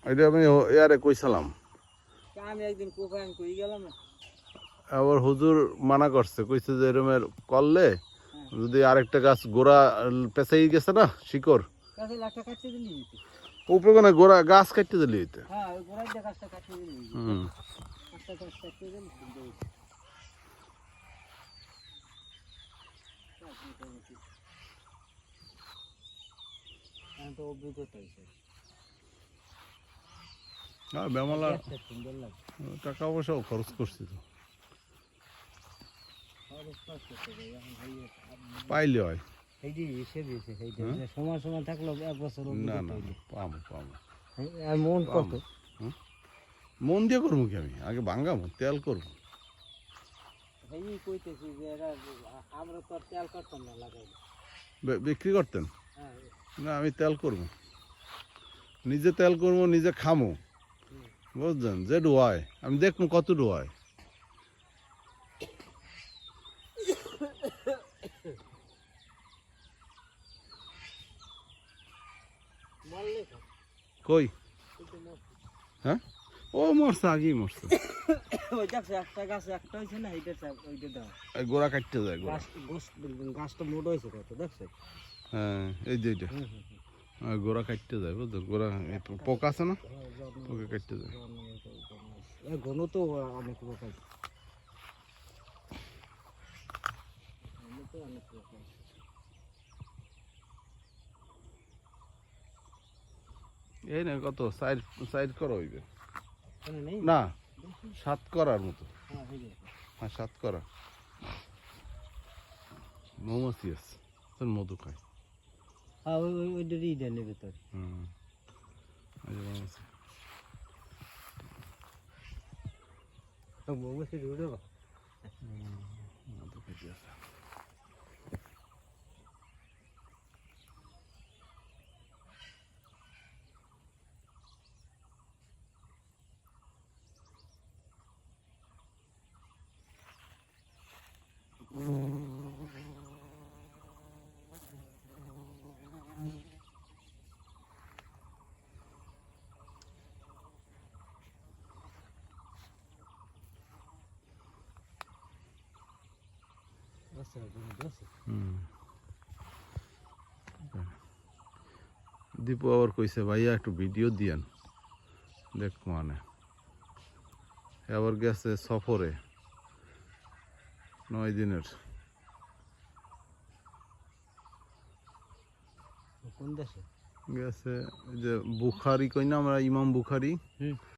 এটা আমি ইয়ারে কইছিলাম, আমি একদিন কোপায়ন কই গেলাম না। আবার হুজুর মানা করছে, কইছে যে এরমের করলে যদি আরেকটা গাছ গোড়া পেঁচাই গেছে না শিকড়, কাছে লাখটা কাটতে দিলি উপরে কোনো গোড়া গাছ কাটতে দিলি হইতে। হ্যাঁ ওই গোড়ায় যে গাছটা কাটতে দিলি হুম। একটা গাছ কাটতে দিলি তো অভিজ্ঞতা হয়েছে হ্যাঁ বেমালা সুন্দর লাগে টাকা পয়সাও খরচ করছি তো, পাইলে হয়। সেইটি হিসেবে সেইটা সময় সময় থাকলো এক বছর না না পামো পামো আর মন কত মন দিয়ে করবো কি, আমি আগে ভাঙ্গামো তেল করবো। এই কইতেছি যে এরা আমরা তো আর তেল করতাম না লাগাই বিক্রি করতেন? হ্যাঁ না আমি তেল করবো, নিজে তেল করবো, নিজে খামো, বুঝছেন? যে ডোয়ায় আমি দেখবো কত ডোয়ায়। কই? হ্যাঁ ও মরছে, আগেই মরছে। ওই দেখছো একটা গাছ একটা হয়েছে না এইটা ওইটা দাও গোড়া কাটতে যায়, গোড়া গাছটা মোটা হয়েছে কত দেখছো? হ্যাঁ এই যে এইটা গোড়া কাটতে যায়, বুঝছো? গোড়া পোকা আছে না, পোকা কাটতে যায়। ঘন তো অনেক পোকা এই না কত সাইড সাইড করা হইবে না, 7 করার মতো। হ্যাঁ 7 করা মৌমাছি আছে, মধু খায়। হ্যাঁ ওই দেন ভেতর হুম মৌমাছি মৌমাছি ঢুকে মধু খাইতে আছে। দীপু আবার কইছে ভাইয়া একটু ভিডিও দিয়েন দেখ, মানে আবার গেছে সফরে 9 দিনের। কোন দেশে গেছে যে বুখারি কই না আমরা, ইমাম বুখারি